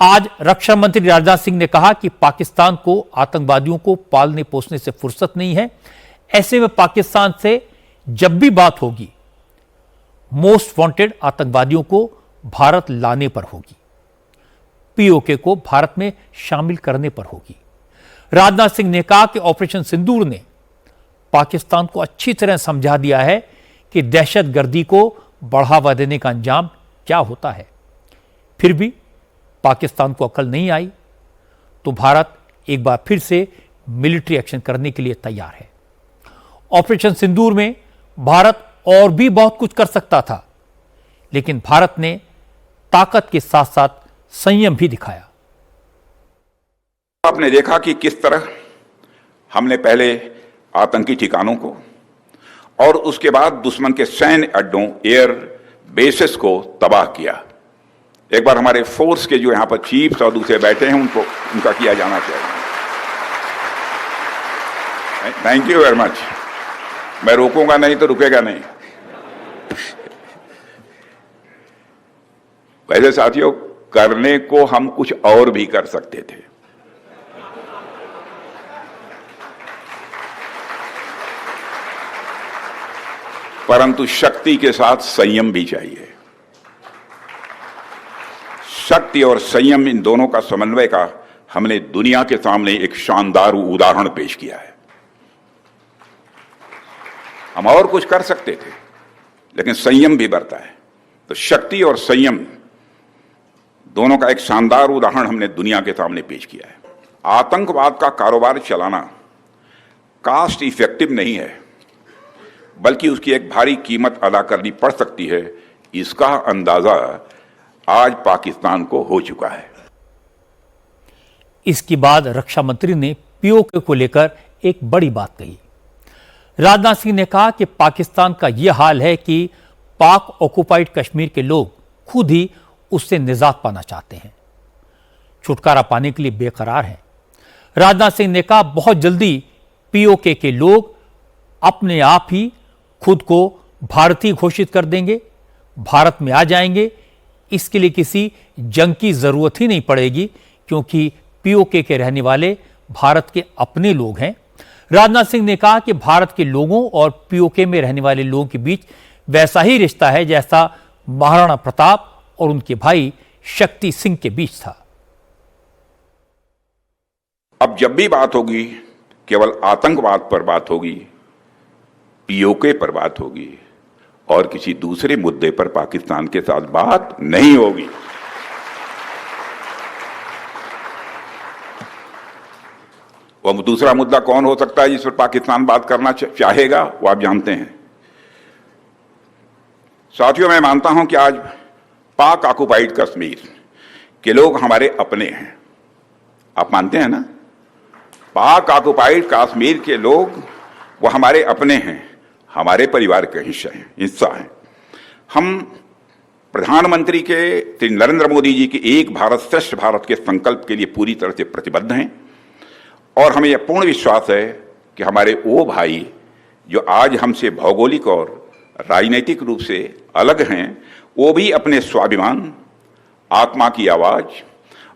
आज रक्षा मंत्री राजनाथ सिंह ने कहा कि पाकिस्तान को आतंकवादियों को पालने पोसने से फुर्सत नहीं है। ऐसे में पाकिस्तान से जब भी बात होगी, मोस्ट वांटेड आतंकवादियों को भारत लाने पर होगी, पीओके को भारत में शामिल करने पर होगी। राजनाथ सिंह ने कहा कि ऑपरेशन सिंदूर ने पाकिस्तान को अच्छी तरह समझा दिया है कि दहशतगर्दी को बढ़ावा देने का अंजाम क्या होता है। फिर भी पाकिस्तान को अकल नहीं आई तो भारत एक बार फिर से मिलिट्री एक्शन करने के लिए तैयार है। ऑपरेशन सिंदूर में भारत और भी बहुत कुछ कर सकता था, लेकिन भारत ने ताकत के साथ साथ संयम भी दिखाया। आपने देखा कि किस तरह हमने पहले आतंकी ठिकानों को और उसके बाद दुश्मन के सैन्य अड्डों, एयर बेसेस को तबाह किया। एक बार हमारे फोर्स के जो यहां पर चीफ्स और दूसरे बैठे हैं उनका किया जाना चाहिए। Thank you very much. मैं रोकूंगा नहीं तो रुकेगा नहीं। वैसे साथियों, करने को हम कुछ और भी कर सकते थे, परंतु शक्ति के साथ संयम भी चाहिए। शक्ति और संयम, इन दोनों का समन्वय का हमने दुनिया के सामने एक शानदार उदाहरण पेश किया है। हम और कुछ कर सकते थे, लेकिन संयम भी बरता है। तो शक्ति और संयम दोनों का एक शानदार उदाहरण हमने दुनिया के सामने पेश किया है। आतंकवाद का कारोबार चलाना कास्ट इफेक्टिव नहीं है, बल्कि उसकी एक भारी कीमत अदा करनी पड़ सकती है। इसका अंदाजा आज पाकिस्तान को हो चुका है। इसके बाद रक्षा मंत्री ने पीओके को लेकर एक बड़ी बात कही। राजनाथ सिंह ने कहा कि पाकिस्तान का यह हाल है कि पाक ऑक्युपाइड कश्मीर के लोग खुद ही उससे निजात पाना चाहते हैं, छुटकारा पाने के लिए बेकरार हैं। राजनाथ सिंह ने कहा बहुत जल्दी पीओके के लोग अपने आप ही खुद को भारतीय घोषित कर देंगे, भारत में आ जाएंगे। इसके लिए किसी जंग की जरूरत ही नहीं पड़ेगी, क्योंकि पीओके के रहने वाले भारत के अपने लोग हैं। राजनाथ सिंह ने कहा कि भारत के लोगों और पीओके में रहने वाले लोगों के बीच वैसा ही रिश्ता है जैसा महाराणा प्रताप और उनके भाई शक्ति सिंह के बीच था। अब जब भी बात होगी, केवल आतंकवाद पर बात होगी, पीओके पर बात होगी और किसी दूसरे मुद्दे पर पाकिस्तान के साथ बात नहीं होगी। वह दूसरा मुद्दा कौन हो सकता है जिस पर पाकिस्तान बात करना चाहेगा, वो आप जानते हैं। साथियों, मैं मानता हूं कि आज पाक ऑक्युपाइड कश्मीर के लोग हमारे अपने हैं। आप मानते हैं ना? पाक ऑक्युपाइड कश्मीर के लोग वो हमारे अपने हैं, हमारे परिवार के हिस्सा हैं। हम प्रधानमंत्री के श्री नरेंद्र मोदी जी के एक भारत श्रेष्ठ भारत के संकल्प के लिए पूरी तरह से प्रतिबद्ध हैं और हमें यह पूर्ण विश्वास है कि हमारे वो भाई जो आज हमसे भौगोलिक और राजनीतिक रूप से अलग हैं, वो भी अपने स्वाभिमान, आत्मा की आवाज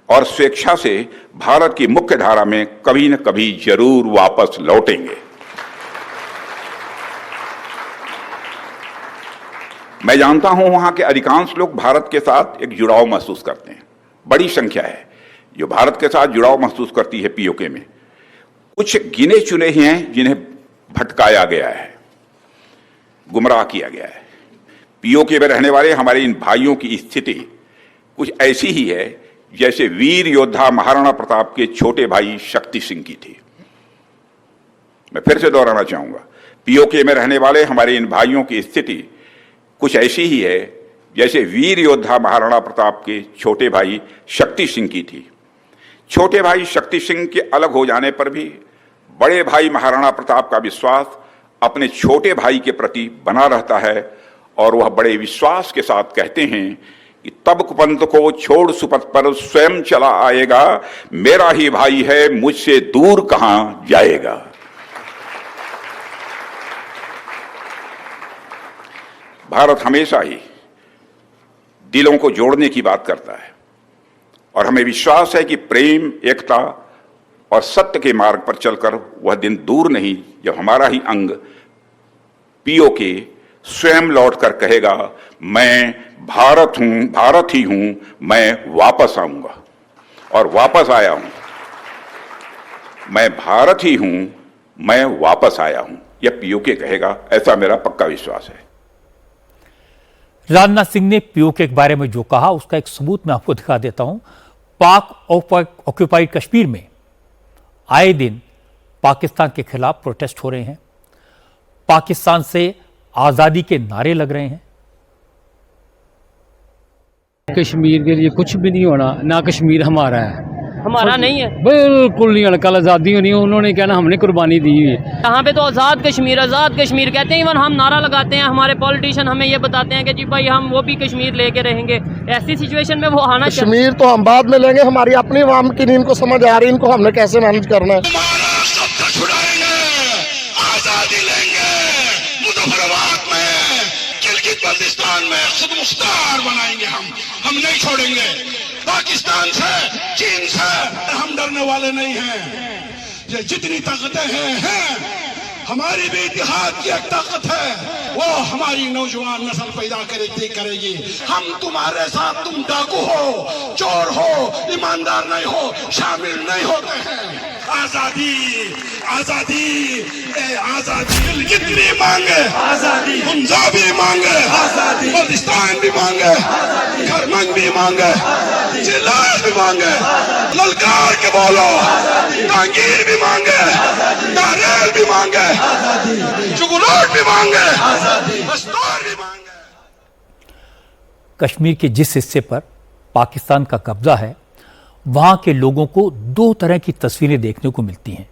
और स्वेच्छा से भारत की मुख्य धारा में कभी न कभी जरूर वापस लौटेंगे। मैं जानता हूं वहां के अधिकांश लोग भारत के साथ एक जुड़ाव महसूस करते हैं। बड़ी संख्या है जो भारत के साथ जुड़ाव महसूस करती है। पीओके में कुछ गिने चुने ही हैं जिन्हें भटकाया गया है, गुमराह किया गया है। पीओके में रहने वाले हमारे इन भाइयों की स्थिति कुछ ऐसी ही है जैसे वीर योद्धा महाराणा प्रताप के छोटे भाई शक्ति सिंह की थी। मैं फिर से दोहराना चाहूंगा, पीओके में रहने वाले हमारे इन भाइयों की स्थिति कुछ ऐसी ही है जैसे वीर योद्धा महाराणा प्रताप के छोटे भाई शक्ति सिंह की थी। छोटे भाई शक्ति सिंह के अलग हो जाने पर भी बड़े भाई महाराणा प्रताप का विश्वास अपने छोटे भाई के प्रति बना रहता है और वह बड़े विश्वास के साथ कहते हैं कि तब कुपंत को छोड़ सुपथ पर स्वयं चला आएगा, मेरा ही भाई है मुझसे दूर कहां जाएगा। भारत हमेशा ही दिलों को जोड़ने की बात करता है और हमें विश्वास है कि प्रेम, एकता और सत्य के मार्ग पर चलकर वह दिन दूर नहीं जब हमारा ही अंग पीओके स्वयं लौटकर कहेगा, मैं भारत हूं, भारत ही हूं, मैं वापस आऊंगा। और वापस आया हूं, मैं भारत ही हूं, मैं वापस आया हूं, यह पीओके कहेगा, ऐसा मेरा पक्का विश्वास है। राजनाथ सिंह ने पीओके के बारे में जो कहा उसका एक सबूत मैं आपको दिखा देता हूं। पाक ऑक्यूपाइड कश्मीर में आए दिन पाकिस्तान के खिलाफ प्रोटेस्ट हो रहे हैं, पाकिस्तान से आजादी के नारे लग रहे हैं। कश्मीर के लिए कुछ भी नहीं होना, ना कश्मीर हमारा है, हमारा नहीं है, बिल्कुल नहीं होना। कल आज़ादी होनी है, उन्होंने कहना हमने कुर्बानी दी हुई है। यहाँ पे तो आज़ाद कश्मीर कहते हैं। इवन हम नारा लगाते हैं, हमारे पॉलिटिशियन हमें ये बताते हैं कि जी भाई हम वो भी कश्मीर लेके रहेंगे। ऐसी सिचुएशन में वो आना चाहिए। कश्मीर तो हम बाद में लेंगे, हमारी अपनी आवाम की नींद को समझ आ रही है, इनको हमने कैसे मैनेज करना है। आजादी लेंगे, मुजफ्फराबाद में, किलगित-बल्तिस्तान में खुद मुख्तार बनाएंगे। हम नहीं छोड़ेंगे। पाकिस्तान से, चीन से हम डरने वाले नहीं हैं। ये जितनी ताकतें हैं, हमारी भी इतिहाद की एक ताकत है, वो हमारी नौजवान नस्ल पैदा करेगी। हम तुम्हारे साथ, तुम डाकू हो, चोर हो, ईमानदार नहीं हो, शामिल नहीं होते हैं। आजादी, आजादी, आजादी कितनी मांगे, आजादी पंजाब भी मांगे, आजादी बल्तिस्तान भी मांगे, खरमंग भी मांगे, जिलास भी मांगे, ललकार के बोलो, कांगीर भी मांगे, नारेल भी मांगे, चुगलोट भी मांगे, बस्तौर भी मांगे। कश्मीर के जिस हिस्से पर पाकिस्तान का कब्जा है, वहां के लोगों को दो तरह की तस्वीरें देखने को मिलती हैं।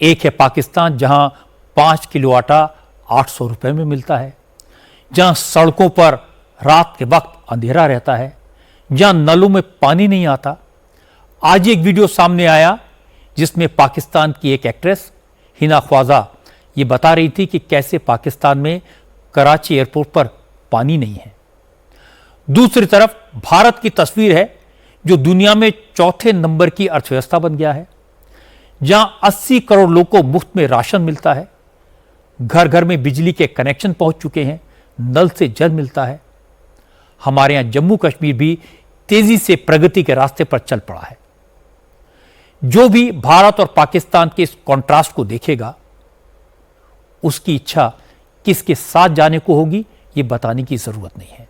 एक है पाकिस्तान जहां 5 किलो आटा 800 रुपए में मिलता है, जहां सड़कों पर रात के वक्त अंधेरा रहता है, जहां नलों में पानी नहीं आता। आज एक वीडियो सामने आया जिसमें पाकिस्तान की एक एक्ट्रेस हिना ख्वाजा ये बता रही थी कि कैसे पाकिस्तान में कराची एयरपोर्ट पर पानी नहीं है। दूसरी तरफ भारत की तस्वीर है जो दुनिया में चौथे नंबर की अर्थव्यवस्था बन गया है, जहां 80 करोड़ लोगों को मुफ्त में राशन मिलता है, घर घर में बिजली के कनेक्शन पहुंच चुके हैं, नल से जल मिलता है। हमारे यहां जम्मू कश्मीर भी तेजी से प्रगति के रास्ते पर चल पड़ा है। जो भी भारत और पाकिस्तान के इस कॉन्ट्रास्ट को देखेगा उसकी इच्छा किसके साथ जाने को होगी ये बताने की जरूरत नहीं है।